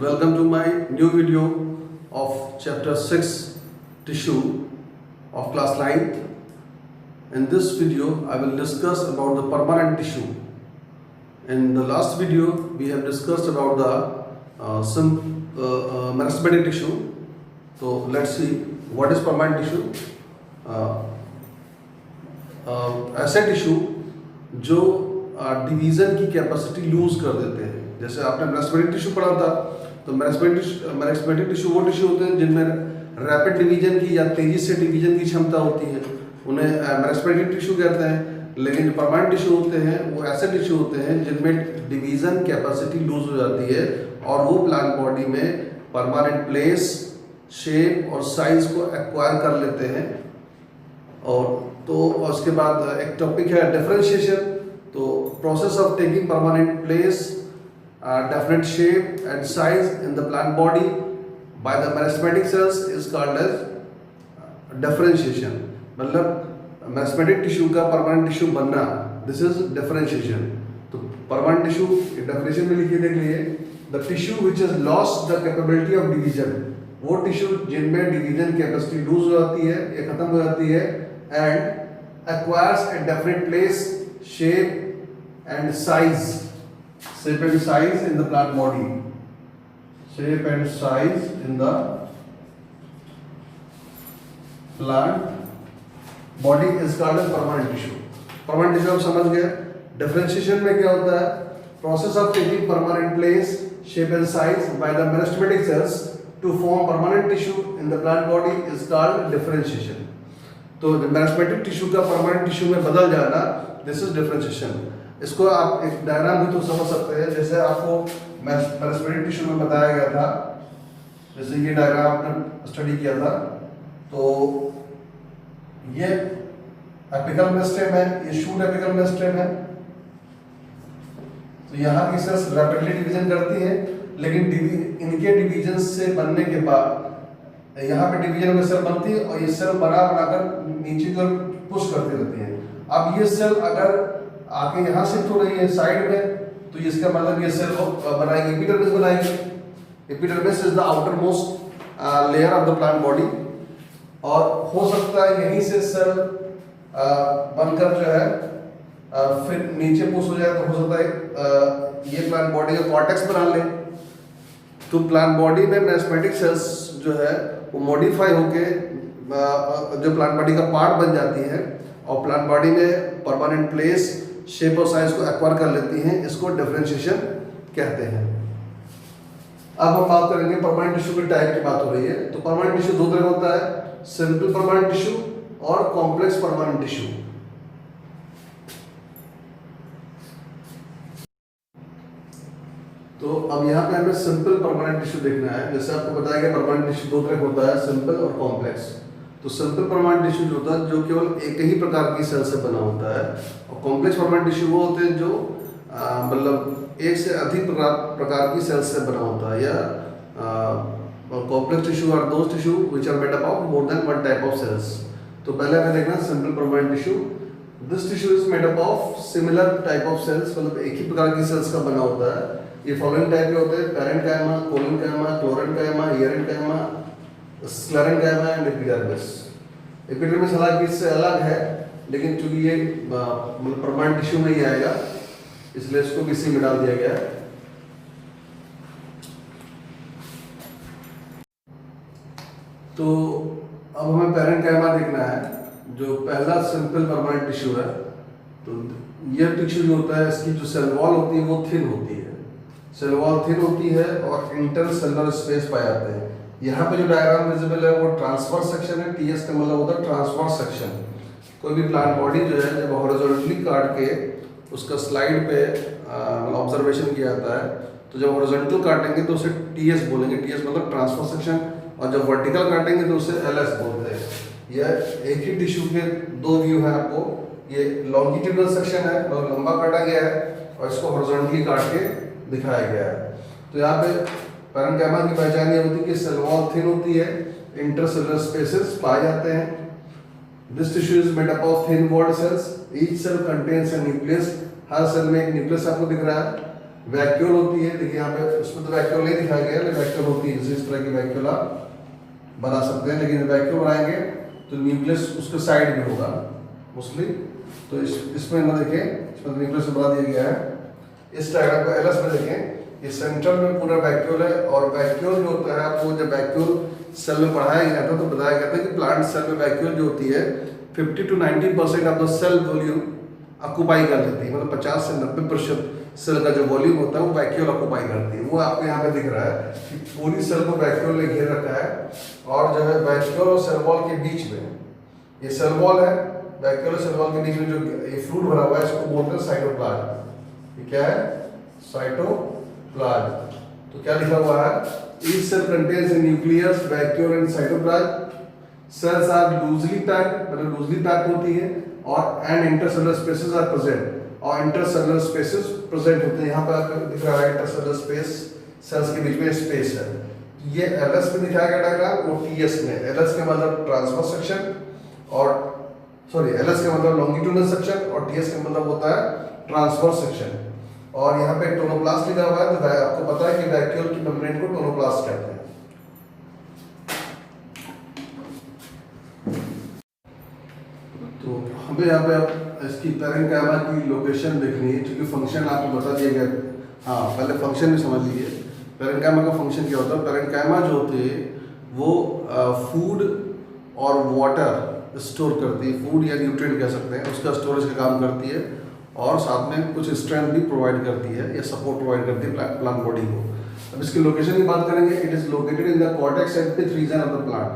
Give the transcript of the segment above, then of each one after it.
welcome to my new video of chapter 6 tissue of class 9th. In this video I will discuss about the permanent tissue. In the last video we have discussed about the meristematic tissue. So let's see what is permanent tissue. ऐसे tissue जो division की capacity loose कर देते हैं. जैसे आपने meristematic tissue पढ़ा था, तो मेरिस्टेमेटिक टिश्यू वो टिश्यू होते हैं जिनमें रैपिड डिवीजन की या तेज़ी से डिवीजन की क्षमता होती है, उन्हें मेरिस्टेमेटिक टिश्यू कहते हैं. लेकिन जो परमानेंट टिश्यू होते हैं वो ऐसे टिश्यू होते हैं जिनमें डिवीज़न कैपेसिटी लूज हो जाती है और वो प्लांट बॉडी में परमानेंट प्लेस, शेप और साइज को एक्वायर कर लेते हैं. और तो उसके बाद एक टॉपिक है डिफरेंशिएशन. तो process of taking permanent place, definite shape and size in the plant body by the meristematic cells is called as differentiation. मतलब मेरिस्टेमेटिक टिश्यू का परमानेंट टिश्यू बनना, दिस इज डिफरेंशिएशन. तो परमानेंट टिश्यू डेफिनेशन में लिखिए, देख लिए, the tissue which is lost the capability of division. वो tissue जिनमें डिवीजन कैपेसिटी लूज हो जाती है या खत्म हो जाती है, and acquires a definite place, shape and size in the plant body. Shape and size in the plant body is called as permanent tissue. Permanent tissue आप समझ गए. Differentiation में क्या होता है? Process of taking permanent place, shape and size by the meristematic cells to form permanent tissue in the plant body is called differentiation. तो meristematic tissue का permanent tissue में बदल जाना, दिस इज डिफरेंशिएशन. इसको आप एक डायग्राम भी तो समझ सकते हैं. जैसे आपको मेरिस्टेमेटिक टिश्यू में बताया गया था, जैसे ये डायग्राम आपने स्टडी किया था, तो ये एपिकल मेरिस्टेम है, ये शूट एपिकल मेरिस्टेम है. तो यहाँ की सेल्स रैपिडली डिवीजन करती हैं, लेकिन इनके डिवीजन से बनने के बाद यहाँ पे डिवीजन में सेल बनती है और ये सेल बनाकर नीचे की ओर पुश करती रहती है. अब ये सेल अगर आके यहाँ शिफ्ट हो रही है साइड में, तो इसका मतलब ये सेल बनाएंगे, एपिडर्मिस बनाएंगे. Epidermis is the outermost layer of the plant body. और हो सकता है यहीं से सेल बनकर जो है फिर नीचे पुश हो जाए, तो हो सकता है ये प्लांट बॉडी का कॉर्टेक्स बना ले. तो प्लांट बॉडी में मेरिस्टेमेटिक सेल्स जो है वो मॉडिफाई होके जो प्लांट बॉडी का पार्ट बन जाती है और प्लांट बॉडी में परमानेंट प्लेस, शेप और साइज को एक्वायर कर लेती हैं. इसको डिफरेंशिएशन कहते हैं. अब हम बात करेंगे परमानेंट टिश्यू के टाइप की बात हो रही है. तो परमानेंट टिश्यू दो तरह का होता है, सिंपल परमानेंट टिश्यू और कॉम्प्लेक्स परमानेंट टिश्यू. तो अब यहाँ पे हमें सिंपल परमानेंट टिश्यू देखना है. जैसे आपको बताया गया परमानेंट टिश्यू दो तरह का होता है, सिंपल और कॉम्प्लेक्स. तो सिंपल परमानेंट टिश्यू जो होता है जो केवल एक ही प्रकार की सेल से बना होता है, और कॉम्प्लेक्स परमानेंट टिश्यू वो होते हैं जो मतलब एक से अधिक प्रकार की सेल से बना होता है. या complex tissue are those tissue which are made up of more than one type of cells. तो पहले हमें देखना simple permanent tissue. This tissue is made up of similar type of cells, मतलब एक ही प्रकार की सेल्स का बना होता है. ये फॉलोइंग टाइप के होते हैं: parenchyma, collenchyma, chlorenchyma, aerenchyma, sclerenchyma and epidermis. Epidermis हालांकि इससे अलग है, लेकिन चूंकि ये मतलब परमानेंट टिश्यू में ही आएगा, इसलिए इसको भी इसी में डाल दिया गया है. तो अब हमें पैरेन्काइमा देखना है, जो पहला सिंपल परमानेंट टिश्यू है. तो यह टिश्यू जो होता है, इसकी जो सेल वॉल होती है वो थिन होती है. सेल वॉल थिन होती है और इंटरसेलुलर स्पेस पाए जाते हैं. यहाँ पे जो डायग्राम विजिबल है वो ट्रांसवर्स सेक्शन है. टीएस का मतलब होता है ट्रांसवर्स सेक्शन. कोई भी प्लांट बॉडी जो है जब हॉरिजॉन्टली काट के उसका स्लाइड पे ऑब्जर्वेशन किया जाता है, तो जब हॉरिजॉन्टल काटेंगे तो उसे टीएस बोलेंगे. टीएस मतलब ट्रांसवर्स सेक्शन. और जब वर्टिकल काटेंगे तो उसे एलएस बोलते हैं. यह एक ही टिश्यू के दो व्यू है. आपको ये लॉन्गिट्यूडनल सेक्शन है, मतलब लंबा काटा गया है, और इसको हॉरिजॉन्टली काट के दिखाया गया है. तो यहाँ पे पैरेन्काइमा की पहचान ये होती है कि सेल वॉल थिन होती है, इंटरसेलुलर स्पेसेस पाए जाते हैं. This tissue is made up of thin walled cells. Each cell contains a nucleus. हर सेल में एक न्यूक्लियस आपको दिख रहा है. वैक्यूल होती है, देखिए यहाँ पे उसमें तो वैक्यूल नहीं दिखाया गया, लेकिन वैक्यूल होती है, इस तरह की वैक्यूल आप बना सकते हैं। लेकिन वैक्यूल बनाएंगे तो न्यूक्लियस उसके साइड में होगा मोस्टली। तो इसमें ना देखें, इसमें न्यूक्लियस बना दिया गया है। इस डायग्राम को एलएस में देखें, ये सेंट्रल में पूरा वैक्यूल है, और वैक्यूल जो होता है आपको जब वैक्यूल सेल में पढ़ाया गया था तो बताया गया था कि प्लांट सेल में वैक्यूल जो होती है 50 to 90% of the cell volume occupy कर लेती है, मतलब 50 से 90% सेल का जो वॉल्यूम होता है वो वैक्यूल ऑक्यूपाई करती है। वो आपको यहाँ पे दिख रहा है कि पूरी सेल को वैक्यूल ने घेर रखा है, और जो है वैक्यूल और सेल वॉल के बीच में ये सेल वॉल है, वैक्यूल और सेल वॉल के बीच में जो ये फ्लूइड भरा हुआ है इसको बोलते हैं साइटोप्लाज्म। ये क्या है? साइटोप्लाज्म। तो क्या लिखा हुआ है? Each cell contains a nucleus, vacuole and cytoplasm. Cells are loosely packed, मतलब लूजली पैक्ड होती है, और and intercellular spaces are present, और इंटरसेलुलर स्पेसेस प्रेजेंट होते हैं। यहाँ पर आपको दिख रहा है इंटरसेलुलर स्पेस, सेल्स के बीच में स्पेस है। ये एलएस में दिखाया गया डायग्राम, वो टीएस में। एलएस का मतलब ट्रांसवर्स सेक्शन, और सॉरी एलएस का मतलब लॉन्गिट्यूडनल सेक्शन, और टीएस का मतलब होता है ट्रांसवर्स सेक्शन। और यहाँ पे टोनोप्लास्ट लिखा हुआ है, तो आपको पता है कि वैक्यूल की मेम्ब्रेन को टोनोप्लास्ट कहते हैं। तो हमें यहाँ पे अब इसकी पैरेन्काइमा की लोकेशन देखनी है, क्योंकि फंक्शन आपको बता दिया गया। हाँ, पहले फंक्शन भी समझ लीजिए। पैरेन्काइमा का फंक्शन क्या होता है? पैरेन्काइमा जो होती है वो फूड और वाटर स्टोर करती है, फूड या न्यूट्रिएंट कह सकते हैं, उसका स्टोरेज का काम करती है, और साथ में कुछ स्ट्रेंथ भी प्रोवाइड करती है या सपोर्ट प्रोवाइड करती है प्लांट बॉडी को। अब इसकी लोकेशन की बात करेंगे, it is located in the cortex and pith region of the plant.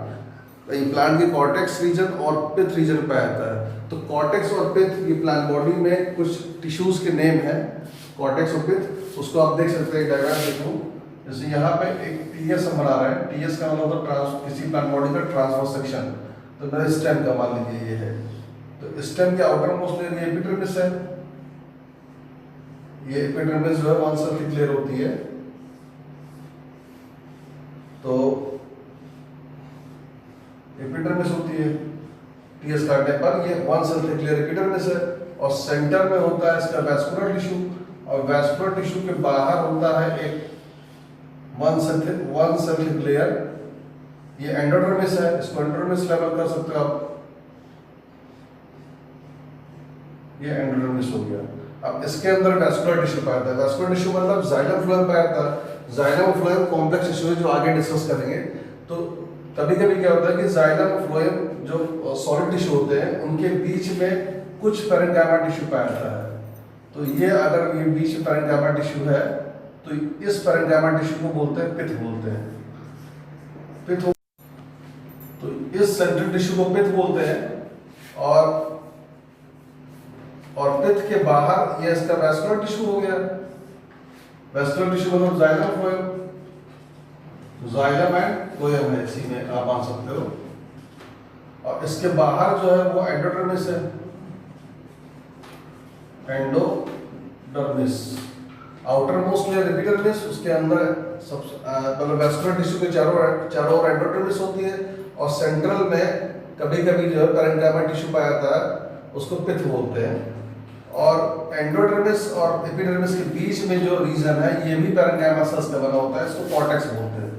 Plant के कॉर्टेक्स रीजन और पिथ रीजन पे आता है। तो कॉर्टेक्स और पिथ, ये प्लांट बॉडी में कुछ टिश्यूज के नेम है, कॉर्टेक्स और पिथ, उसको आप देख सकते हैं डायग्राम देखो। जैसे यहाँ पे एक टीएस हम बना रहे हैं, टीएस का मतलब होता है किसी प्लांट बॉडी का ट्रांसवर्स सेक्शन। तो मेरे स्टेम का मान लीजिए ये है, तो स्टेम के आउटर मोस्ट लेयर ये एपिडर्मिस है, ये एपिडर्मिस जो है वन सेल लेयर होती है। तो एपिडर्मिस होती है, टीएस काटने पर ये one cell thick layer epidermis है, और सेंटर में होता है इसका वैस्कुलर टिश्यू, और वैस्कुलर टिश्यू के बाहर होता है एक वन सेल थिक लेयर, ये एंडोडर्मिस है। इसको एंडोडर्मिस लेवल कर सकते हो आप, ये एंडोडर्मिस हो गया। अब इसके अंदर वैस्कुलर टिश्यू पाया जाता है। वैस्कुलर टिश्यू मतलब जाइलम फ्लोएम पाया जाता है। जाइलम फ्लोएम कॉम्प्लेक्स टिश्यू है जो आगे डिस्कस करेंगे। तो कभी कभी क्या होता है कि जाइलम फ्लोएम जो सॉलिड टिश्यू होते हैं उनके बीच में कुछ पैरेन्काइमा टिश्यू पाया जाता है। तो ये अगर ये बीच में पैरेन्काइमा टिश्यू है तो इस पैरेन्काइमा टिश्यू को बोलते हैं पिथ बोलते हैं, पिथ। तो इस सेंट्रल टिश्यू को पिथ बोलते हैं, और पिथ के बाहर ये इसका वैस्कुलर टिश्यू हो गया। वैस्कुलर टिश्यू मतलब xylem phloem, xylem and phloem है, इसी में आप मान सकते हो। और इसके बाहर जो है वो एंडोडर्मिस है, endodermis. Outer most layer epidermis, उसके अंदर सब मतलब वैस्कुलर टिश्यू के चारों ओर एंडोडर्मिस होती है, और सेंट्रल में कभी कभी जो है पैरेन्काइमा टिश्यू पाया जाता है, उसको पिथ बोलते हैं। और एंडोडर्मिस और एपिडर्मिस के बीच में जो रीजन है ये भी पैरेन्काइमा सेल्स का बना होता है, इसको कॉर्टेक्स बोलते हैं।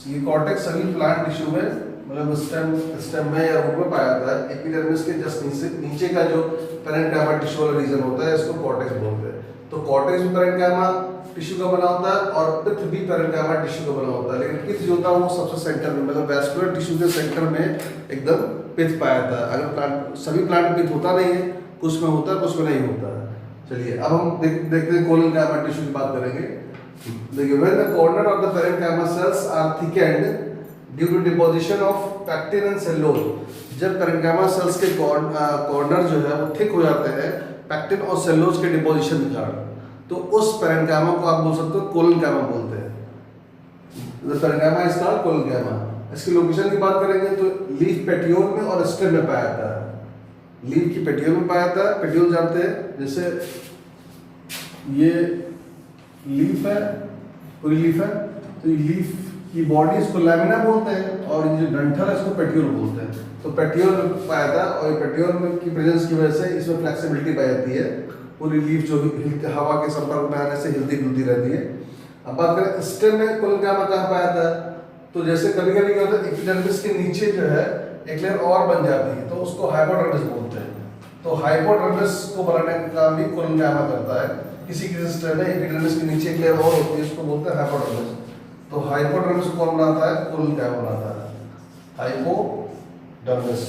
ये कॉर्टेक्स सभी प्लांट टिश्यू में मतलब स्टेम में या रूट में पाया जाता है। एपिडर्मिस के जस्ट नीचे का जो पैरेन्काइमा टिश्यू वाला रीजन होता है इसको कॉर्टेक्स बोलते हैं। तो कॉर्टेक्स भी पैरेन्काइमा टिश्यू का बना होता है, और पिथ भी पैरेन्काइमा टिश्यू का बना होता है। लेकिन पिथ जो होता है वो सबसे सेंटर में, मतलब वैस्कुलर टिश्यू के सेंटर में एकदम पिथ पाया जाता है। अगर प्लांट सभी प्लांट पिथ होता नहीं है, कुछ में होता है कुछ में नहीं होता है। चलिए अब हम देखते हैं कोलेनकाइमा टिश्यू की बात करेंगे। देखिए, when the corner of the parenchyma cells are thickened due to deposition of pectin and cellulose, जब पैरेन्काइमा सेल्स के कॉर्नर जो है वो थिक हो जाते हैं पैक्टिन और सेलुलोज के डिपोजिशन के कारण, तो उस पैरेन्काइमा को आप बोल सकते हो कोलेनकाइमा बोलते हैं। The parenchyma is called collenchyma. इसकी लोकेशन की बात करेंगे तो लीफ पेटियोल में और स्टेम में पाया जाता है। लीफ की पेटियोल में पाया जाता है, पेटियोल जानते हैं, जैसे ये लीफ है, पूरी लीफ है, तो लीफ की बॉडी इसको लैमिना बोलते हैं, और ये जो डंठल है इसको पेटियोल बोलते हैं। तो पेटियोल में पाया जाता है, और ये पेटियोल में की प्रेजेंस की वजह से इसमें फ्लेक्सिबिलिटी पाई जाती है, पूरी लीफ जो हवा के संपर्क में आने से हिलती डुलती रहती है। अब बात करें स्टेम में कोलेनकाइमा कहाँ पाया जाता है, तो जैसे कभी कभी क्या होता है एपिडर्मिस के नीचे जो है एक लेयर और बन जाती है, तो उसको हाइपोडर्मिस बोलते हैं। तो हाइपोडर्मिस को बनाने का काम भी कोलेनकाइमा करता है। किसी किसी स्टेम में एपिडर्मिस के नीचे एक लेयर और होती है, उसको बोलते हैं हाइपोडर्मिस। तो हाइपोडर्मिस कौन बनाता है, कोलेनकाइमा बनाता है, हाइपोडर्मिस।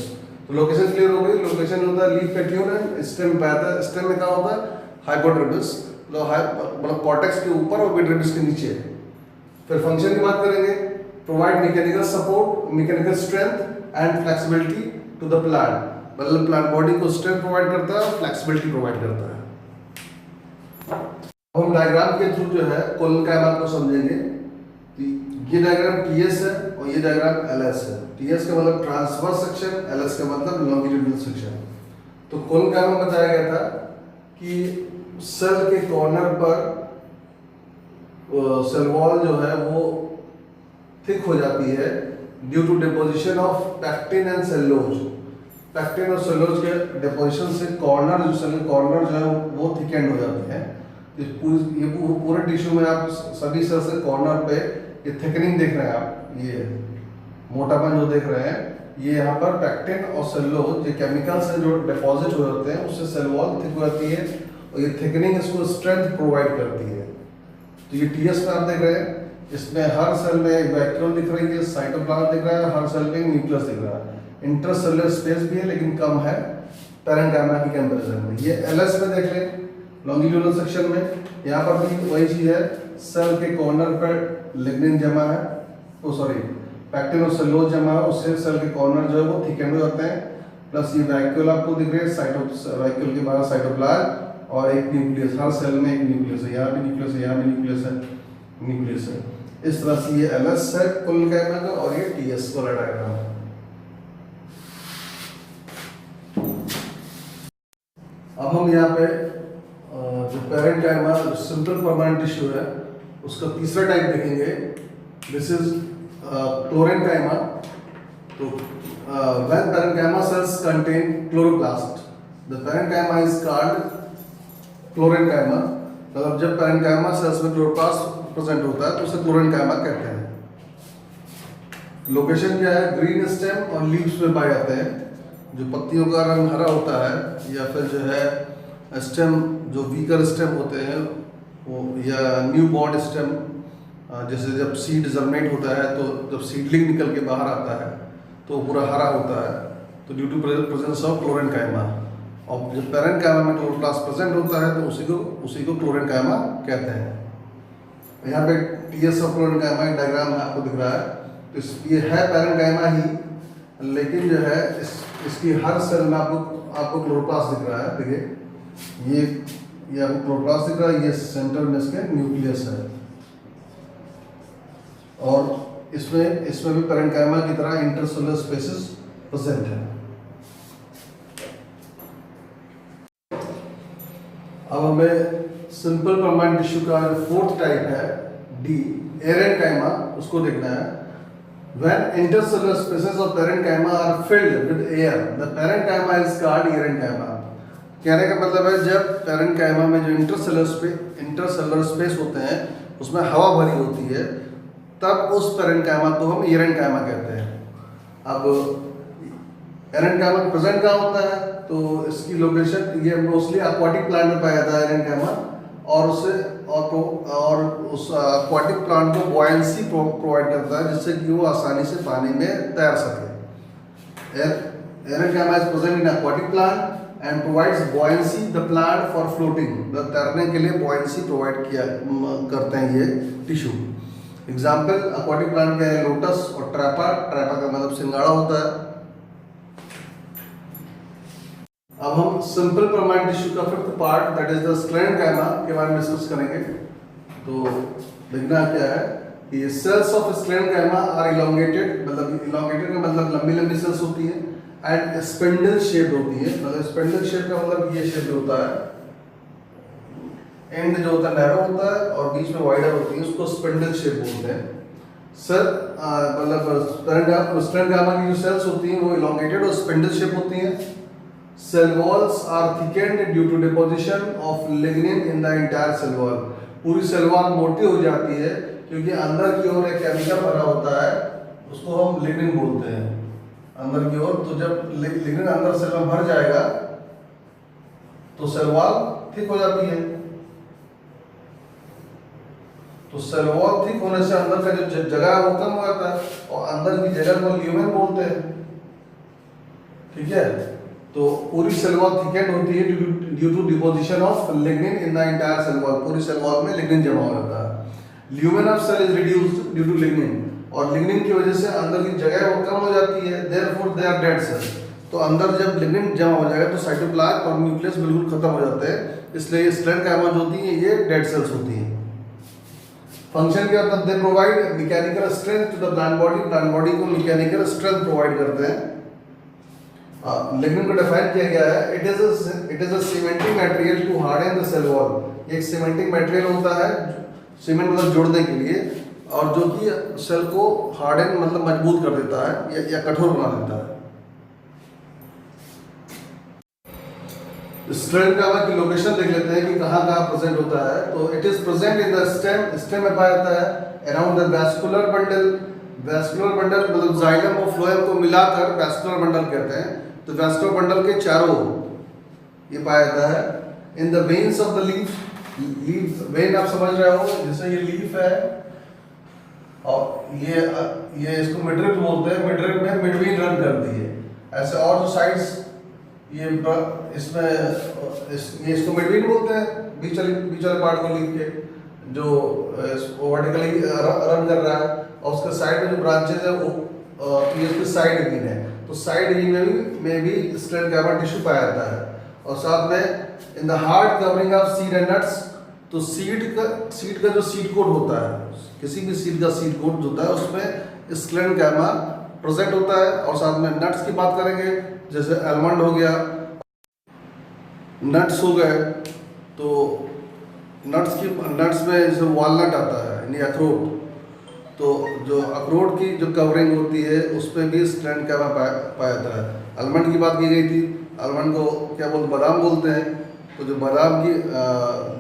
तो लोकेशन क्लियर हो गई, लोकेशन होता है लीफ पेट्यूल है, स्टेम पे आता है, स्टेम में क्या होता है हाइपोडर्मिस, मतलब कॉर्टेक्स के ऊपर और एपिडर्मिस के नीचे। फिर फंक्शन की बात करेंगे, provide mechanical support, mechanical strength and flexibility to the plant, मतलब प्लांट बॉडी को स्ट्रेंथ प्रोवाइड करता है और फ्लेक्सिबिलिटी प्रोवाइड करता है। अब हम डायग्राम के थ्रू जो है कोलेनकाइमा को समझेंगे। ये डायग्राम टीएस है और ये डायग्राम एलएस है। टीएस का मतलब ट्रांसवर्स सेक्शन, एलएस का मतलब लॉन्गिट्यूडिनल सेक्शन। तो कोलेनकाइमा में बताया गया था कि सेल के कॉर्नर पर सेल वॉल जो है वो थिक हो जाती है due to deposition of pectin and cellulose. Pectin और सेलुलोज के डिपोजिशन से कॉर्नर जो सेल कॉर्नर जो है वो थिकेंड हो जाते हैं। ये पूरे टिश्यू में आप सभी सेल से कॉर्नर पे ये थिकनिंग देख रहे हैं, आप ये मोटापन जो देख रहे हैं, ये यहाँ पर पैक्टिन और सेलुलोज ये केमिकल्स हैं जो डिपॉजिट हो जाते हैं, उससे सेल वॉल थिक हो जाती है और ये थिकनिंग इसको स्ट्रेंथ प्रोवाइड करती है। तो ये टीएस में आप देख रहे हैं, इसमें हर सेल में एक वैक्यूल दिख रही है, साइटोप्लाज्म दिख रहा है, हर सेल में न्यूक्लियस दिख रहा है। इंटरसेलुलर स्पेस भी है लेकिन कम है पैरेन्काइमा की कंपैरिजन में। ये एलएस में देख लें लॉन्गिट्यूडिनल सेक्शन में, यहाँ पर भी वही चीज है, सेल के कॉर्नर पर लिग्निन जमा है, पैक्टिन और सेलुलोज जमा है, उससे सेल के कॉर्नर जो है वो थिकेंड हो जाते हैं। प्लस ये वैक्यूल आपको दिख रहे हैं, वैक्यूल के बाहर साइटोप्लाज्म और एक न्यूक्लियस, हर सेल में एक न्यूक्लियस है, यहाँ भी न्यूक्लियस है, यहाँ भी न्यूक्लियस है, न्यूक्लियस है। इस तरह से ये एलएस है कोलेनकाइमा का और ये टीएस वाला डायग्राम है। अब हम यहाँ पे जो पैरेन्काइमा जो सिंपल परमानेंट टिश्यू है उसका तीसरा टाइप देखेंगे। This is chlorenchyma. तो when parenchyma cells contain chloroplast, the parenchyma is called chlorenchyma. मतलब जब पैरेन्काइमा सेल्स में क्लोरोप्लास्ट प्रेजेंट होता है तो उसे क्लोरेनकाइमा कहते हैं। लोकेशन क्या है, ग्रीन स्टेम और लीव्स में पाए जाते हैं। जो पत्तियों का रंग हरा होता है या फिर जो है स्टेम जो वीकर स्टेम होते हैं वो, या न्यू बॉर्न स्टेम, जैसे जब सीड जर्मिनेट होता है तो जब सीडलिंग निकल के बाहर आता है तो पूरा हरा होता है, तो due to presence of chlorenchyma. और जब पैरेन्काइमा में क्लोरोप्लास्ट प्रेजेंट होता है तो उसी को क्लोरेनकाइमा कहते हैं। यहाँ पे टीएस ऑफ क्लोरेनकाइमा एक डायग्राम है आपको दिख रहा है। तो ये है पैरेन्काइमा ही, लेकिन जो है इसकी हर सेल में आपको क्लोरोप्लास्ट दिख रहा है। देखिए ये आपको क्लोरोप्लास्ट दिख रहा है, ये सेंटर में इसके न्यूक्लियस है और इसमें भी पैरेन्काइमा की तरह इंटरसेलुलर स्पेसेस प्रेजेंट है। अब हमें सिंपल परमानेंट टिश्यू का जो फोर्थ टाइप है डी एरेनकाइमा, उसको देखना है। When intercellular spaces of parenchyma are filled with air, the parenchyma is called erenchyma। कहने का मतलब है जब पैरेन्काइमा में जो इंटरसेलुलर स्पेस होते हैं उसमें हवा भरी होती है तब उस पैरेन्काइमा को हम एरेनकाइमा कहते हैं। अब एरेनकाइमा प्रेजेंट कहाँ होता है, तो इसकी लोकेशन ये मोस्टली एक्वाटिक प्लांट में पाया जाता है एरेनकाइमा, और उस एक्वाटिक प्लांट को बॉयंसी प्रोवाइड करता है जिससे कि वो आसानी से पानी में तैर सके। Aerenchyma is present in aquatic plant and provides buoyancy the plant for floating. तैरने के लिए बॉयंसी प्रोवाइड करते हैं ये टिश्यू। एग्जाम्पल एक्वाटिक प्लांट के है लोटस और ट्रैपा। ट्रैपा का मतलब सिंगाड़ा होता है। अब हम सिंपल परमानेंट टिश्यू का fifth part that is the sclerenchyma के बारे में डिस्कस करेंगे। तो देखना क्या है कि cells of sclerenchyma are elongated, मतलब इलोंगेटेड का मतलब लंबी लंबी सेल्स होती है, एंड स्पिंडल शेप होती है। मतलब स्पिंडल शेप का मतलब ये शेप होता है, एंड जो होता है नैरो होता है और बीच में वाइडर होती है, उसको स्पिंडल शेप बोलते हैं। सर मतलब स्क्लेरेनकाइमा की जो सेल्स होती हैं वो इलोंगेटेड और स्पिंडल शेप होती हैं। Cell walls are thickened due to deposition of lignin in the entire cell wall. पूरी सेल वॉल मोटी हो जाती है क्योंकि अंदर की ओर एक केमिकल भरा होता है, उसको हम लिग्निन बोलते हैं अंदर की ओर। तो जब लिग्निन अंदर सेल में भर जाएगा तो सेल वॉल थिक हो जाती है। तो सेल वॉल थिक होने से अंदर का जो जगह है वो कम हो जाता है और अंदर की जगह को ल्यूमेन बोलते हैं। ठीक है, तो पूरी सेल वॉल थिकेंड होती है due to deposition of lignin in the entire cell wall. पूरी सेल वॉल में लिग्निन जमा हो जाता है। Lumen of cell is reduced due to lignin, और लिग्निन की वजह से अंदर की जगह वो कम हो जाती है, therefore they are dead cell. तो अंदर जब लिग्निन जमा हो जाएगा तो साइटोप्लाज्म और न्यूक्लियस बिल्कुल खत्म हो जाते हैं, इसलिए ये स्क्लेरोकाइमा जो होती है ये डेड सेल्स होती हैं। फंक्शन क्या होता है? They provide mechanical strength to the plant body. Plant body को मैकेनिकल स्ट्रेंथ प्रोवाइड करते हैं। लिग्निन को डिफाइन किया गया है, it is a cementing material to harden the cell wall. एक सीमेंटिंग मटेरियल होता है, सीमेंट मतलब जोड़ने के लिए, और जो कि सेल को हार्डन मतलब मजबूत कर देता है या कठोर बना देता है। स्क्लेरोकाइमा की लोकेशन देख लेते हैं कि कहाँ कहाँ प्रेजेंट होता है। तो it is present in the stem. Stem में पाया जाता है around the vascular bundle. Vascular bundle मतलब जाइलम और फ्लोएम को मिलाकर वैस्कुलर बंडल कहते हैं। तो वैस्कुलर बंडल के चारों ये पाया जाता है। In the veins of the leaf when आप समझ रहे हो, जैसे ये लीफ है और ये इसको मिडरिप बोलते हैं। मिडरिप में मिडवीन रन करती है। ऐसे और जो साइड्स ये इसको मिडवीन बोलते हैं, बीच वाले पार्ट को लीफ के जो वर्टिकली रन कर रहा है, और उसके साइड में जो ब्रांचेज है वो इसके साइड वीन है। तो साइड वीन में भी स्क्लेरोकाइमा टिश्यू पाया जाता है। और साथ में in the hard covering of seed and nuts. तो सीड का जो सीड कोट होता है, किसी भी सीड का सीड कोट होता है उसमें स्क्लेरोकाइमा प्रेजेंट होता है। और साथ में नट्स की बात करेंगे, जैसे आलमंड हो गया, नट्स हो गए। तो नट्स में जैसे वॉलनट आता है यानी अखरोट, तो जो अखरोट की जो कवरिंग होती है उस पर भी स्क्लेरोकाइमा पाया जाता है। आलमंड की बात की गई थी, आलमंड को क्या बोलते, बादाम बोलते हैं। तो जो बादाम की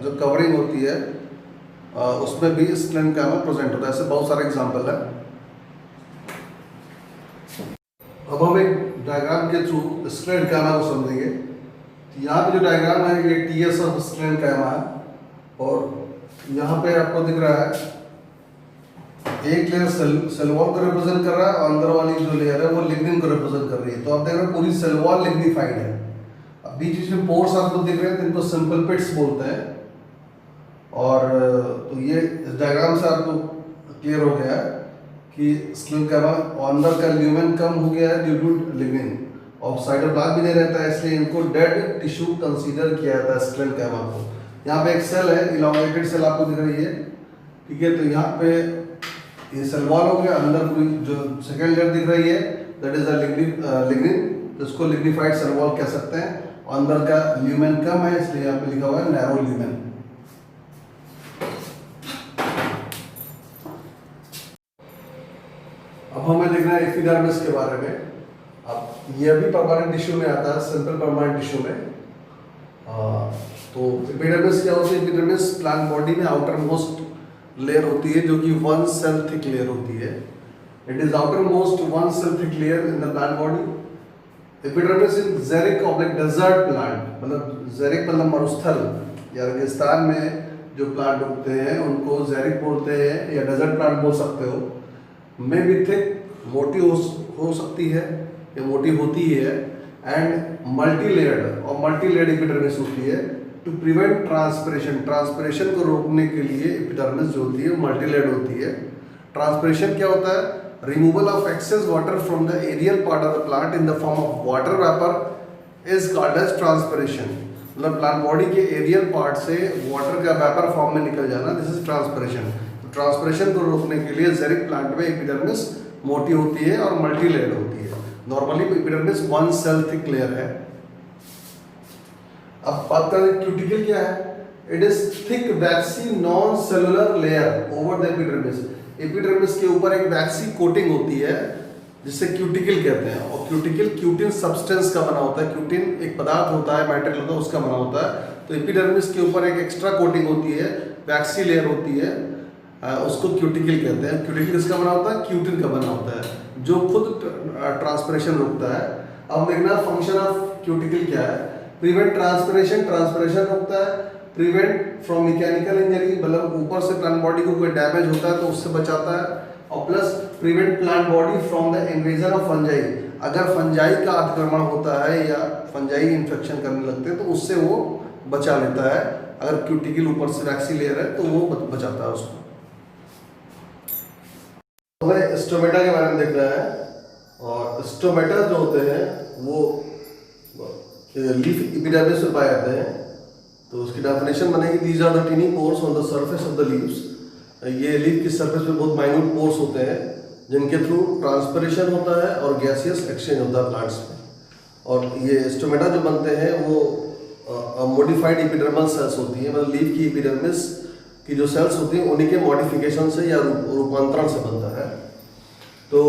जो कवरिंग होती है उसमें भी स्क्लेरोकाइमा प्रेजेंट होता है। ऐसे बहुत सारे एग्जाम्पल है। अब हम एक डायग्राम के थ्रू स्क्लेरोकाइमा को समझेंगे। तो यहाँ पे जो डायग्राम है ये टीएस ऑफ स्क्लेरोकाइमा है, और यहाँ पे आपको दिख रहा है एक लेयर सेल वॉल को रिप्रेजेंट कर रहा है और अंदर वाली जो लेयर है वो लिग्निन को रिप्रेजेंट कर रही है। तो आप देख रहे हैं पूरी सेल वॉल लिग्निफाइड है। अब बीच बीच में पोर्स आपको दिख रहे हैं, जिनको सिंपल पिट्स बोलते हैं। और तो ये इस डायग्राम से आपको क्लियर हो गया है कि स्क्लेरोकाइमा अंदर का ल्यूमेन कम हो गया है ड्यू टू लिग्निन, और साइटोप्लाज्म भी नहीं रहता है, इसलिए इनको डेड टिश्यू कंसीडर किया जाता है स्क्लेरोकाइमा को। यहाँ पे एक सेल है, इलांगेटेड सेल आपको दिख रही है। ठीक है, तो यहाँ पे ये सेल वॉल हो गया, अंदर कोई जो सेकेंड लेयर दिख रही है दैट इज लिग्निन, तो इसको लिग्निफाइड सेल वॉल कह सकते हैं। और अंदर का ल्यूमेन कम है, इसलिए यहाँ पे लिखा हुआ है नैरो ल्यूमेन। अब हमें देखना है एपिडर्मिस के बारे में। अब ये भी परमानेंट टिश्यू में आता है, सिंपल परमानेंट टिश्यू में। तो एपिडर्मिस क्या होती है? एपिडर्मिस प्लांट बॉडी में आउटर मोस्ट लेयर होती है, जो कि 1 सेल थिक लेयर होती है। It is outer most 1 cell thick layer in the plant body. Epidermis is xeric oblique desert plant, मतलब ज़ेरिक मतलब मरुस्थल या रेगिस्तान में जो प्लांट उगते हैं उनको ज़ेरिक बोलते हैं, या डेजर्ट प्लांट बोल सकते हो। में भी थिक, मोटी हो सकती है या मोटी होती है, एंड मल्टी लेयर्ड, और मल्टी लेयर्ड एपिडर्मिस होती है टू प्रिवेंट ट्रांसपिरेशन। ट्रांसपिरेशन को रोकने के लिए एपिडर्मिस जो होती है मल्टी लेयर्ड होती है। ट्रांसपिरेशन क्या होता है? Removal of excess water from the aerial part of the plant in the form of water vapour is called as transpiration. मतलब प्लांट बॉडी के एरियल पार्ट से वाटर का वेपर फॉर्म में निकल जाना, दिस इज ट्रांसपिरेशन। तो transpiration को रोकने के लिए ज़ेरिक प्लांट में एपिडर्मिस मोटी होती है और मल्टी लेयर्ड होती है। Normally epidermis 1 cell thick layer है। अब बात करें क्यूटिकल क्या है? It is thick waxy non cellular layer over the epidermis. Epidermis के ऊपर एक वैक्सी कोटिंग होती है, जिससे क्यूटिकल कहते हैं। और क्यूटिकल क्यूटिन सब्सटेंस का बना होता है। क्यूटिन एक पदार्थ होता है, मैटेरियल होता है, उसका बना होता है। तो एपिडर्मिस के ऊपर एक एक्स्ट्रा कोटिंग होती है, वैक्सी लेयर होती है, उसको क्यूटिकल कहते हैं। क्यूटिकल किसका बना होता है? क्यूटिन का बना होता है, जो खुद ट्रांसपिरेशन रोकता है। अब देखना फंक्शन ऑफ क्यूटिकल क्या है। प्रिवेंट ट्रांसपिरेशन, ट्रांसपिरेशन रोकता है। प्रिवेंट फ्रॉम मैकेनिकल इंजरी, मतलब ऊपर से प्लांट बॉडी को कोई डैमेज होता है तो उससे बचाता है। और plus prevent plant body from the invasion of fungi, अगर फंजाई का अतिक्रमण होता है या फंजाई इन्फेक्शन करने लगते हैं तो उससे वो बचा लेता है। अगर क्यूटिकल ऊपर से वैक्सी लेयर है तो वो बचाता है उसको। हमें स्टोमेटा के बारे में देखना है। और स्टोमेटा जो होते हैं वो लीफ एपिडर्मिस में पाए जाते हैं। तो उसकी डेफिनेशन बनेगी, these are the tiny pores on the surface of the leaves. ये लीफ की सरफेस पे बहुत माइन्यूट पोर्स होते हैं जिनके थ्रू ट्रांसपिरेशन होता है और गैसियस एक्सचेंज होता है प्लांट्स में। और ये स्टोमेटा जो बनते हैं वो मॉडिफाइड एपिडर्मल सेल्स होती हैं, मतलब लीफ की एपिडर्मिस की जो सेल्स होती हैं उन्हीं के मॉडिफिकेशन से या रूपांतरण से बनता है। तो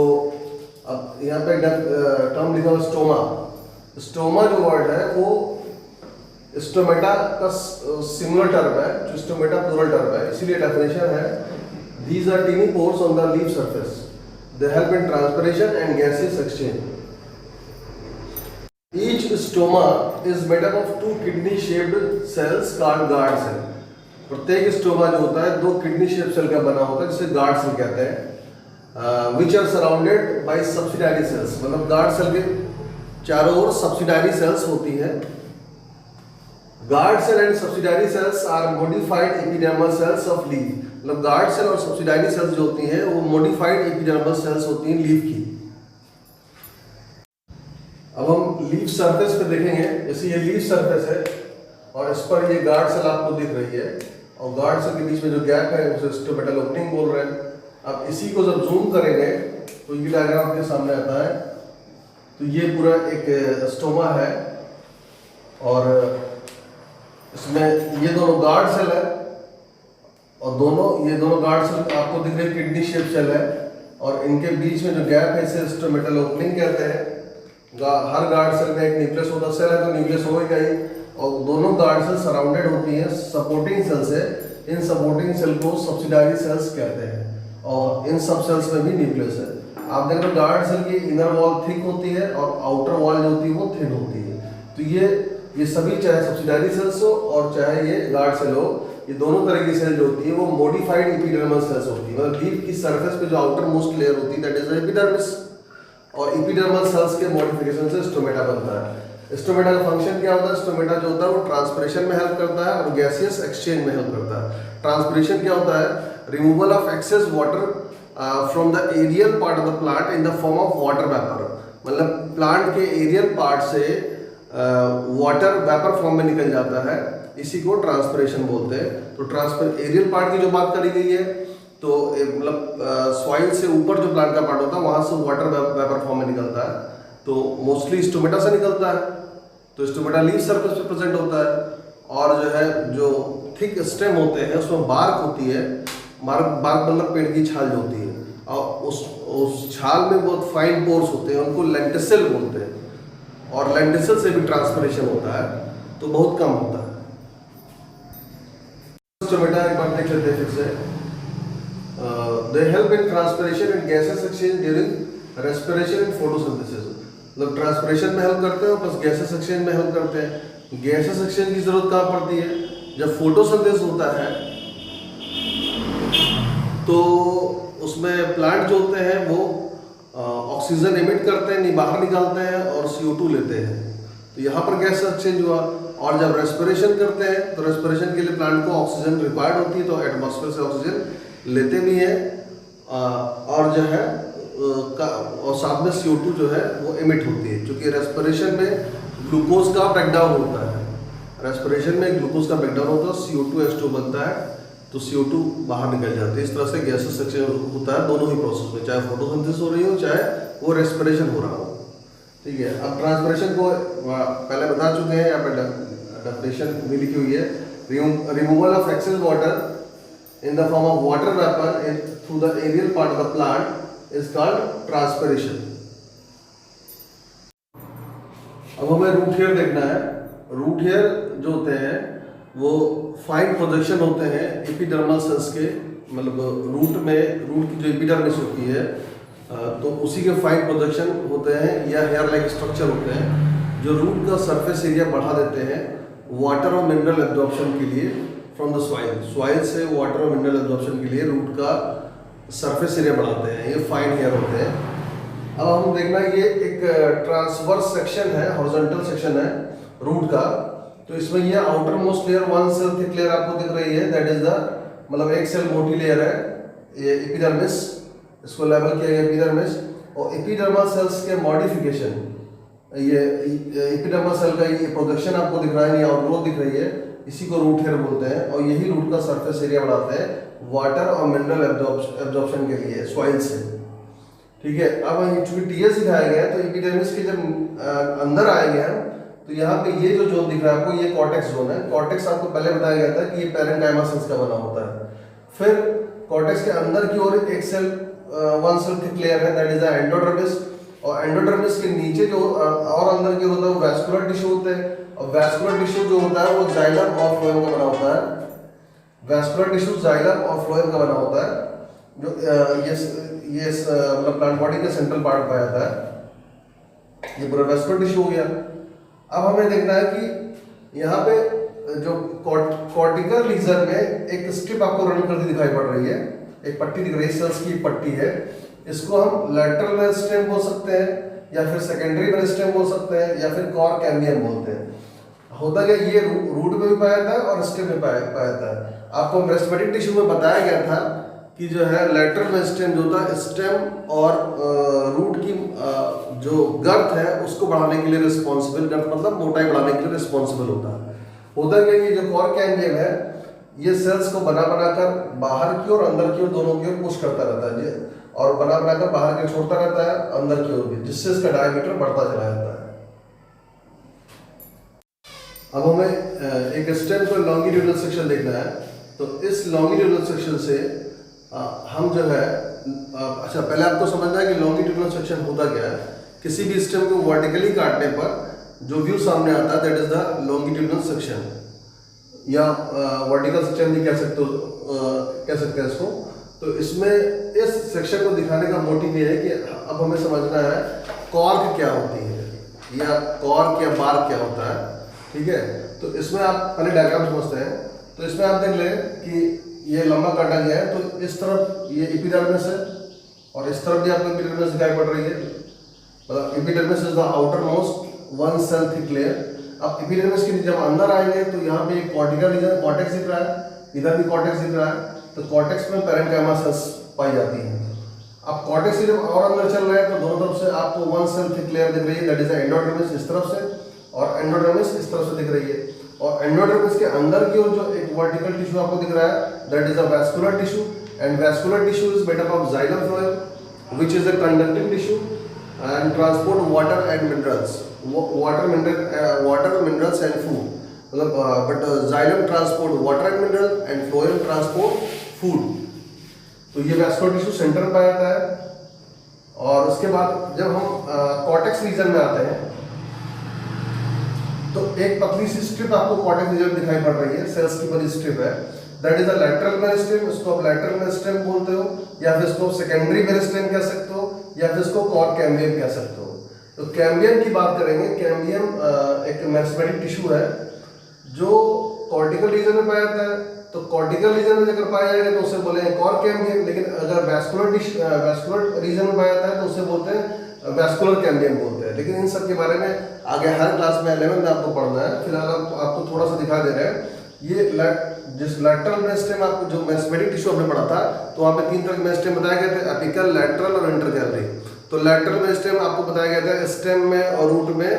अब यहाँ पे टर्म लिखा हुआ स्टोमा। स्टोमा जो वर्ड है वो स्टोमेटा का सिमिलर टर्म है, जो स्टोमेटा प्लूरल टर्म है, इसीलिए डेफिनेशन है, these are tiny pores on the leaf surface, they help in transpiration and gaseous exchange. Each stoma is made up of two kidney-shaped cells called guard cell. प्रत्येक stoma जो होता है दो kidney shape cell का बना होता है जिसे गार्ड सेल कहते हैं, which are surrounded by subsidiary cells, मतलब गार्ड सेल के चारों ओर सब्सिडारी सेल्स होती है। Guard cell and subsidiary cells are modified epidermal cells of leaf, मतलब गार्ड सेल और सब्सिडारी सेल्स जो होती हैं वो मॉडिफाइड एपिडर्मल सेल्स होती हैं लीफ की। अब हम लीफ सरफेस पे देखेंगे। जैसे ये लीफ सरफेस है और इस पर ये गार्ड सेल आपको दिख रही है और गार्ड सेल के बीच में जो गैप है उसे स्टोमेटल ओपनिंग बोल रहे हैं। अब इसी को जब जूम करेंगे तो ये डायग्राम आपके सामने आता है। तो ये पूरा एक स्टोमा है और इसमें ये दोनों गार्ड सेल है और ये दोनों गार्ड सेल आपको दिख रहे किडनी शेप सेल है और इनके बीच में जो गैप है इसे स्टोमेटल ओपनिंग कहते हैं। हर गार्ड सेल में एक न्यूक्लियस होता सेल है तो न्यूक्लियस होगा ही, और दोनों गार्ड सेल सराउंडेड होती हैं सपोर्टिंग सेल से। इन सपोर्टिंग सेल को सब्सिडारी सेल्स कहते हैं और इन सब सेल्स में भी न्यूक्लियस है। आप देख रहे हो गार्ड सेल की इनर वॉल थिक होती है और आउटर वॉल जो होती है वो थिन होती है। तो ये सभी चाहे सब्सिडारी सेल्स हो और चाहे ये गार्ड सेल हो, ये दोनों तरह की सेल जो होती है वो मॉडिफाइड एपिडर्मल सेल्स होती है। मतलब लीफ की सरफेस पे जो आउटर मोस्ट लेयर होती है दैट इज एपिडर्मिस, और एपिडर्मल सेल्स के मॉडिफिकेशन से स्टोमेटा बनता है। स्टोमेटा का फंक्शन क्या होता है? स्टोमेटा जो होता है वो ट्रांसपिरेशन में हेल्प करता है और गैसियस एक्सचेंज में हेल्प करता है। ट्रांसपिरेशन क्या होता है? Removal of excess water from the aerial part of the plant in the form of water vapour, मतलब प्लांट के एरियल पार्ट से वाटर वेपर फॉर्म में निकल जाता है, इसी को ट्रांसपिरेशन बोलते हैं। तो एरियल पार्ट की जो बात करी गई है तो मतलब सॉइल से ऊपर जो प्लांट का पार्ट होता है वहां से वाटर वेपर फॉर्म में निकलता है, तो मोस्टली स्टोमेटा से निकलता है। तो स्टोमेटा लीफ सरफेस पे प्रेजेंट होता है और जो है जो थिक स्टेम होते हैं उसमें बार्क होती है। बार्क मतलब पेड़ की छाल जो होती है और उस छाल में बहुत फाइन पोर्स होते हैं, उनको लेंटिसल बोलते हैं और लेंटिसल से भी ट्रांसपिरेशन होता है तो बहुत कम होता है। स्टोमेटा एक बार देख लेते हैं फिर से। They help in transpiration and gaseous exchange during respiration and photosynthesis, मतलब ट्रांसपिरेशन में हेल्प करते हैं प्लस गैसेस एक्सचेंज में हेल्प करते हैं। गैसेस एक्सचेंज की जरूरत कहाँ पड़ती है? जब फोटोसिंथेसिस होता है तो उसमें प्लांट जो होते हैं वो ऑक्सीजन एमिट करते हैं, बाहर निकालते हैं और CO2 लेते हैं, तो यहाँ पर गैस एक्सचेंज हुआ। और जब रेस्पिरेशन करते हैं तो रेस्पिरेशन के लिए प्लांट को ऑक्सीजन रिक्वायर्ड होती है, तो एटमॉस्फेयर से ऑक्सीजन लेते भी हैं और जो है और साथ में CO2 जो है वो एमिट होती है, क्योंकि रेस्पिरेशन में ग्लूकोज का ब्रेकडाउन होता है। रेस्पिरेशन में ग्लूकोज का ब्रेकडाउन होता है, CO2H2 बनता है, तो CO2 बाहर निकल जाती है। इस तरह से गैसेस एक्सचेंज होता है दोनों ही प्रोसेस में, चाहे फोटोसिंथेसिस हो रही हो चाहे वो रेस्पिरेशन हो रहा हो। ठीक है, अब ट्रांसपिरेशन को पहले बता चुके हैं, यहाँ पर डेफिनेशन भी लिखी हुई है। Removal of excess water in the form of water vapour through the aerial part of the plant is called transpiration. अब हमें रूट हेयर देखना है। रूट हेयर जो होते हैं वो फाइन प्रोजेक्शन होते हैं एपिडर्मल सेल्स के, मतलब रूट की जो एपिडर्मिस होती है तो उसी के फाइन प्रोजेक्शन होते हैं या हेयर लाइक स्ट्रक्चर होते हैं जो रूट का सरफेस एरिया बढ़ा देते हैं वाटर और मिनरल एब्जॉर्प्शन के लिए फ्रॉम द सॉइल से वाटर और मिनरल एब्जॉर्प्शन के लिए रूट का सरफेस एरिया बढ़ाते हैं। ये फाइन हेयर होते हैं। अब हम देखना ये एक ट्रांसवर्स सेक्शन है, हॉरिजॉन्टल सेक्शन है रूट का। तो इसमें ये outermost layer 1 cell thick layer आपको दिख रही है, दैट इज द मतलब एक सेल मोटी लेयर है ये एपिडर्मिस, इसको लेबल किया गया एपिडर्मिस। और एपिडर्मल सेल्स के मॉडिफिकेशन, ये एपिडर्मल सेल का ये प्रोजेक्शन आपको दिख रहा है, ये आउटग्रोथ दिख रही है, इसी को रूट हेयर बोलते हैं। और यही रूट का सरफेस एरिया बढ़ाते हैं वाटर और मिनरल एब्जॉर्प्शन के लिए सॉइल से। ठीक है, अब चूंकि टीएस दिखाया गया है तो एपिडर्मिस के जब अंदर आएंगे हम तो यहाँ पे ये जो जोन दिख रहा है आपको, ये कॉर्टेक्स जोन है। कॉर्टेक्स आपको पहले बताया गया था कि ये पैरेन्काइमा सेल्स का बना होता है। फिर कॉर्टेक्स के अंदर की ओर एक सेल 1 सेल थिक लेयर है, दैट इज द एंडोडर्मिस। और एंडोडर्मिस के नीचे जो और अंदर की होता है वो वैस्कुलर टिश्यू होते हैं। और वैस्कुलर टिश्यू जो होता है वो जाइलम और फ्लोएम का बना होता है। वैस्कुलर टिश्यू जाइलम और फ्लोएम का बना होता है, जो ये मतलब प्लांट बॉडी के सेंट्रल पार्ट पाया जाता है। ये पूरा वैस्कुलर टिश्यू हो गया। अब हमें देखना है कि यहाँ पे जो कॉर्टिकल रीजन में एक स्ट्रिप आपको रन करती दिखाई पड़ रही है, एक पट्टी दिख रही है, सेल्स की पट्टी है। इसको हम लैटरल मेरिस्टेम बोल सकते हैं या फिर सेकेंडरी मेरिस्टेम बोल सकते हैं या फिर कॉर कैम्बियम बोलते हैं। होता क्या, ये रूट में भी पाया जाता है और स्टेम में पाया जाता है। आपको मेरिस्टेमेटिक टिश्यू में बताया गया था कि जो है लैटरल मेरिस्टेम जो होता है स्टेम और रूट की जो गर्थ है उसको बढ़ाने के लिए रिस्पॉन्सिबल, गर्थ मतलब मोटाई बढ़ाने के लिए रिस्पॉन्सिबल होता है। होता क्या, ये जो कॉर कैम्बियम है ये सेल्स को बना बनाकर बाहर की और अंदर की ओर दोनों की ओर पुश करता रहता है और बना बनाकर बाहर की छोड़ता रहता है अंदर की ओर भी, जिससे इसका डायमीटर बढ़ता चला जाता है। अब हमें एक स्टेम को लॉन्गिट्यूडनल सेक्शन देखना है। तो इस लॉन्गिट्यूडनल सेक्शन से हम जो है अच्छा पहले आपको समझना है कि लॉन्गिट्यूडनल सेक्शन होता क्या है। किसी भी स्टेम को वर्टिकली काटने पर जो व्यू सामने आता है that is the longitudinal section, या वर्टिकल सेक्शन भी कह सकते हैं इसको। तो इसमें इस सेक्शन को दिखाने का मोटिव ये है कि अब हमें समझना है कॉर्क क्या होती है या कॉर्क या बार्क क्या होता है। ठीक है, तो इसमें आप पहले डायग्राम समझते हैं। तो इसमें आप देख लें कि ये लंबा काटा गया है, तो इस तरफ ये एपिडर्मिस है और इस तरफ भी आपको एपिडर्मिस दिखाई पड़ रही है। मतलब epidermis is the outer most 1 cell thick layer. अब एपिडर्मिस के जब अंदर आएंगे तो यहाँ पे एक कॉर्टिकल रीजन कॉर्टेक्स दिख रहा है, इधर भी कॉर्टेक्स दिख रहा है। तो कॉर्टेक्स में पैरेन्काइमा सेल्स पाई जाती हैं। अब कॉर्टेक्स से जब और अंदर चल रहे हैं तो दोनों तरफ से आपको 1 सेल थिक लेयर दिख रही है, दैट इज एंडोडर्मिस इस तरफ से और एंडोडर्मिस इस तरफ से दिख रही है। और एंडोडर्मिस के अंदर की ओर जो एक वर्टिकल टिश्यू आपको दिख रहा है that is a vascular tissue, and vascular tissue is made up of xylem phloem which is a conducting tissue and transport water and minerals, water minerals and food. मतलब but xylem transport water and mineral and phloem transport food. तो ये vascular tissue centre में पाया जाता है। और उसके बाद जब हम कॉर्टेक्स रीजन में आते हैं तो एक पतली सी स्ट्रिप आपको कॉर्टेक्स रीजन दिखाई पड़ रही है, सेल्स की बड़ी स्ट्रिप है, that is a lateral meristem. इसको आप लैटरल मेरिस्टेम बोलते हो या फिर इसको सेकेंडरी मेरिस्टेम कह सकते हो या फिर इसको कॉर कैम्बियम कह सकते हो। तो कैम्बियम की बात करेंगे, कैम्बियम एक मेरिस्टेमेटिक टिश्यू है जो कॉर्टिकल रीजन में पाया जाता है। तो कॉर्टिकल रीजन में अगर पाया जाएगा तो उसे बोलेंगे कॉर कैम्बियम, लेकिन अगर वैस्कुलर रीजन में पाया जाता है तो उसे बोलते हैं वैस्कुलर कैम्बियम बोलते हैं। लेकिन इन सब के बारे में आगे हर क्लास में 11th में आपको पढ़ना है। फिलहाल आपको थोड़ा सा दिखा दे रहे हैं। ये जिस लैटरल मेरिस्टेम आपको जो मेरिस्टेमेटिक टिश्यू हमने पढ़ा था तो वहाँ पे 3 तरह के मेरिस्टेम बताए गए थे, एपिकल, लैटरल और इंटरकैलरी। तो लैटरल मेरिस्टेम आपको बताया गया था स्टेम में और रूट में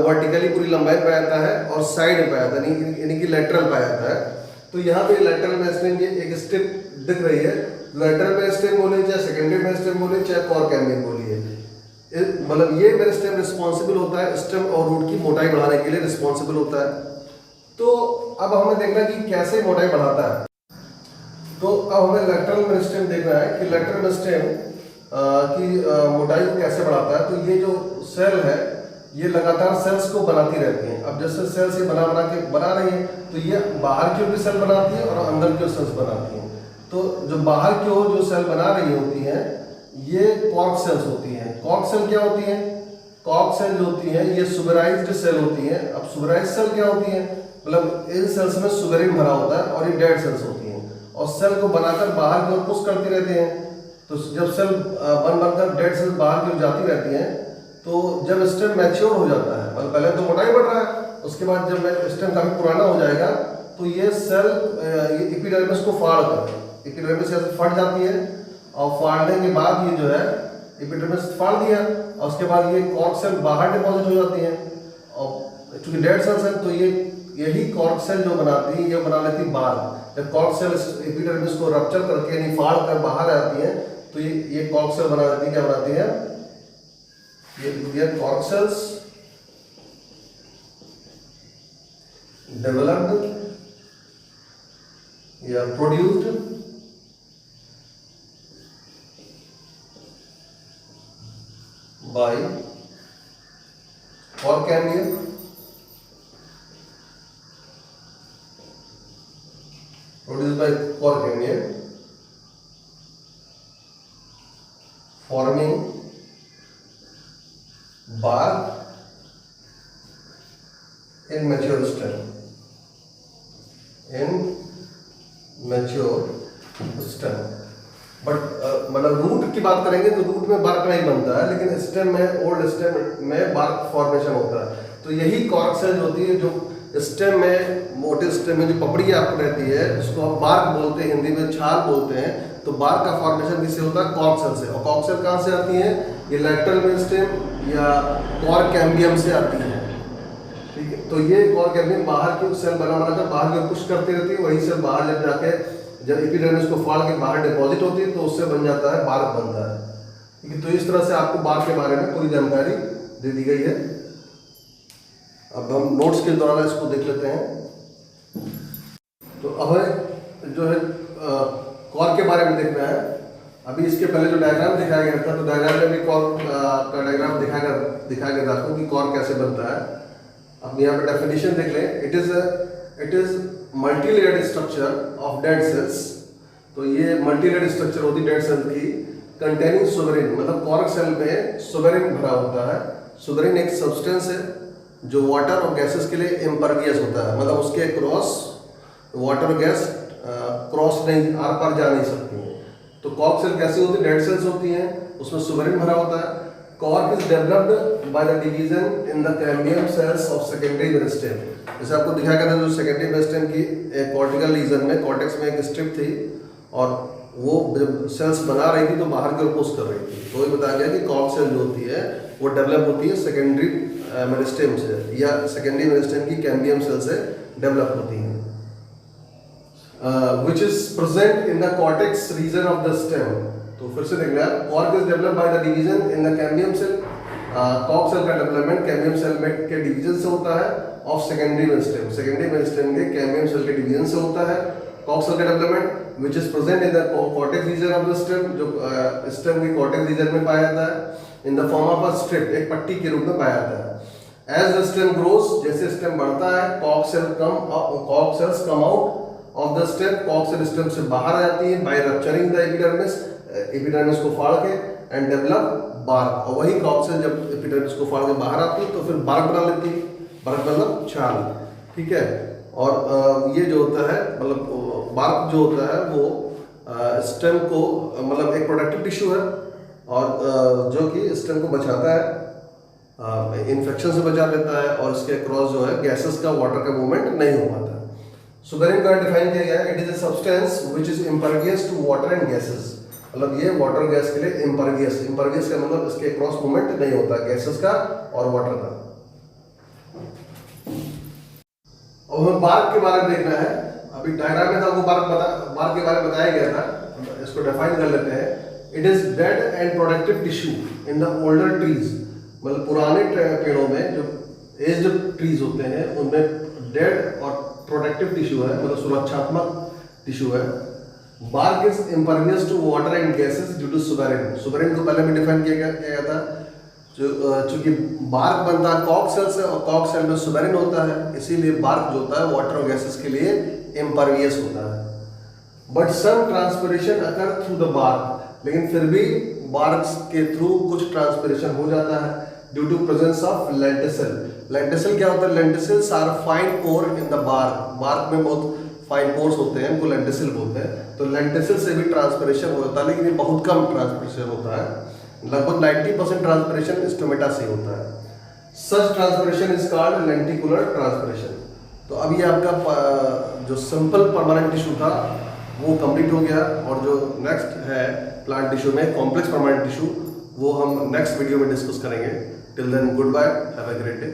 वर्टिकली पूरी लंबाई पाया जाता है और साइड में पाया जाता है, यानी कि लैटरल पाया जाता है। तो यहाँ पे लैटरल मेरिस्टेम की एक स्ट्रिप दिख रही है। लैटरल मेरिस्टेम बोले चाहे सेकेंडरी मेरिस्टेम बोले चाहे कॉर कैम्बियम बोलिए, मतलब ये मेरिस्टेम रिस्पॉन्सिबल होता है स्टेम और रूट की मोटाई बढ़ाने के लिए रिस्पॉन्सिबल होता है। तो अब हमें देखना कि कैसे मोटाई बढ़ाता है। तो अब हमें लैटरल मेरिस्टेम देखना है कि लैटरल मेरिस्टेम की मोटाई को कैसे बढ़ाता है। तो ये जो सेल है ये लगातार सेल्स को बनाती रहती हैं। अब जैसे सेल्स ये बना बना के बना रही हैं, तो ये बाहर की ओर भी सेल बनाती है और अंदर की ओर सेल्स बनाती हैं। तो जो बाहर की ओर जो सेल बना रही होती हैं ये कॉर्क सेल्स होती हैं। कॉर्क सेल क्या होती हैं? कॉर्क सेल जो होती हैं ये सुबेराइज्ड सेल होती हैं। अब सुबेराइज्ड सेल क्या होती हैं? मतलब इन सेल्स में सुबेरिन भरा होता है और ये डेड सेल्स होती हैं और सेल को बनाकर बाहर की ओर पुश करती रहती हैं। तो जब सेल बन बनकर डेड सेल बाहर की ओर जाती रहती हैं, तो जब स्टेम मैच्योर हो जाता है, मतलब पहले तो मोटाई बढ़ रहा है, उसके बाद जब स्टेम काफी पुराना हो जाएगा तो ये सेल एपिडर्मिस को फाड़ कर, एपिडर्मिस ऐसे फट जाती है और फाड़ने के बाद ये जो है एपिडर्मिस फाड़ दिया और उसके बाद ये कॉर्क सेल बाहर डिपॉजिट हो जाती है। और चूंकि डेड सेल्स है तो ये यही कॉर्क सेल जो बनाती है ये बना लेती है बार। जब कॉर्क सेल एपिडर्मिस को रप्चर करके यानी फाड़ कर बाहर आती है तो ये कॉर्क सेल बना देती है। क्या बनाती है? ये कॉर्क सेल्स डेवलप्ड या produced by cork cambium produced by cork cambium forming bark in mature stem. In mature stem. But मतलब रूट की बात करेंगे तो रूट में बार्क नहीं बनता है, लेकिन स्टेम में, ओल्ड स्टेम में बार्क फॉर्मेशन होता है। तो यही कॉर्क सेल होती है जो स्टेम में, मोटे स्टेम में जो पपड़ी आपको रहती है उसको हम बार्क बोलते हैं, हिंदी में छाल बोलते हैं। तो बार्क का फॉर्मेशन किससे होता है? कॉर्क सेल से। और कॉर्क सेल कहाँ से आती है? ये लैटरल मेन स्टेम या कॉर्क कैम्बियम से आती है। ठीक है, तो ये कॉर्क कैम्बियम बाहर की सेल बना बनाकर बाहर की पुश करती रहती है। वही सेल बाहर जब जाके जब एपिडर्मिस को फाड़ के बाहर डिपॉजिट होती है तो उससे बन जाता है बार्क बनता है। ठीक है, तो इस तरह से आपको बार्क के बारे में पूरी जानकारी दे दी गई है। अब हम नोट्स के दौरान इसको देख लेते हैं। तो अब जो है कॉर्क के बारे में देखना है। अभी इसके पहले जो डायग्राम दिखाया गया था, तो डायग्राम में भी कॉर्क का डायग्राम दिखाया गया था आपको कि कॉर्क कैसे बनता है। अब यहाँ पे डेफिनेशन देख लें। It is multilayered structure of dead cells. तो ये मल्टीलेयर्ड स्ट्रक्चर होती है डेड सेल की, कंटेनिंग सुबेरिन। मतलब कॉर्क सेल में सुबेरिन भरा होता है। सुबेरिन एक सब्सटेंस है जो वाटर और गैसेस के लिए इम्परवियस होता है, मतलब उसके क्रॉस वाटर और गैस क्रॉस नहीं, आर पार जा नहीं सकती हैं। तो कॉर्क सेल कैसी होती है? डेड सेल्स होती हैं, उसमें सुबेरिन भरा होता है। Cork is developed by the division in the cambium cells of secondary meristem. जैसे आपको दिखाया गया था जो सेकेंडरी मेरिस्टेम की एक कॉर्टिकल रीजन में, कॉर्टेक्स में एक स्ट्रिप थी और वो जब सेल्स बना रही थी तो बाहर की ओर पुश कर रही थी। तो ये बताया गया कि कॉर्क सेल जो होती है वो डेवलप होती है सेकेंडरी मेरिस्टेम से या सेकेंडरी मेरिस्टेम की कैम्बियम सेल से डेवलप होती है, which is present in the cortex region of the stem। तो फिर से देखना है, cork is developed by the division in the cambium cell. Cork cell का डेवलपमेंट कैम्बियम सेल में के डिवीजन से होता है of secondary meristem. Secondary meristem के कैम्बियम सेल के डिवीजन से होता है कॉर्क सेल का development, which is present in the cortex region of the stem, जो स्टेम के कॉर्टेक्स रीजन में पाया जाता है इन the form of a strip, एक पट्टी के रूप में पाया जाता है। As the stem grows, जैसे स्टेम बढ़ता है, cork cells come out of the stem. Cork cell stem से बाहर आ जाती है by rupturing the epidermis, epidermis को फाड़ के, एंड डेवलप बार्क। और वही कॉर्क सेल जब एपिडर्मिस को फाड़ के बाहर आती है तो फिर बार्क बना लेती है। बार्क मतलब छाल। ठीक है, और ये जो होता है मतलब बार्क जो होता है वो स्टेम को मतलब एक प्रोडक्टिव टिश्यू है और जो कि स्टेम को बचाता है, इन्फेक्शन से बचा देता है और इसके क्रॉस जो है गैसेस का, वाटर का मूवमेंट नहीं हो पाता। सुबेरिन का डिफाइन किया गया है, it is a substance which is impervious to water and gases. मतलब ये वाटर गैस के लिए इम्परवियस, इम्परवियस का मतलब इसके क्रॉस मूवमेंट नहीं होता गैसेस का और वाटर का। और हमें बार्क के बारे में देखना है। अभी डायग्राम में आपको बार्क के बारे में बताया गया था, इसको डिफाइन कर लेते हैं। It is dead and productive tissue in the older trees. मतलब पुराने पेड़ों में जो एज्ड ट्रीज होते हैं उनमें डेड और प्रोटेक्टिव टिश्यू है, मतलब सुरक्षात्मक टिश्यू है। Bark is impervious to water and gases due to suberin. Suberin को पहले भी डिफाइन किया गया था। चूंकि बार्क बनता है कॉक सेल से और कॉक सेल में सुबेरिन होता है, इसीलिए बार्क जो होता है वाटर और गैसेस के लिए इम्परवियस होता है। But some transpiration occur through the bark, लेकिन फिर भी बार्क के थ्रू कुछ ट्रांसपिरेशन हो जाता है due to presence of lenticel. Lenticel क्या होता है? Lenticels are fine pore in the bark. Bark में बहुत फाइन पोर्स होते हैं, उनको लेंटिसल बोलते हैं। तो लेंटिसल से भी ट्रांसपिरेशन होता है, लेकिन ये बहुत कम ट्रांसपिरेशन होता है। लगभग 90% ट्रांसपिरेशन स्टोमेटा से होता है। Such transpiration is called lenticular transpiration. तो अभी आपका जो सिंपल परमानेंट टिश्यू था वो कंप्लीट हो गया, और जो नेक्स्ट है प्लांट टिश्यू में कॉम्प्लेक्स परमानेंट टिश्यू, वो हम नेक्स्ट वीडियो में डिस्कस करेंगे। Till then goodbye, have a great day.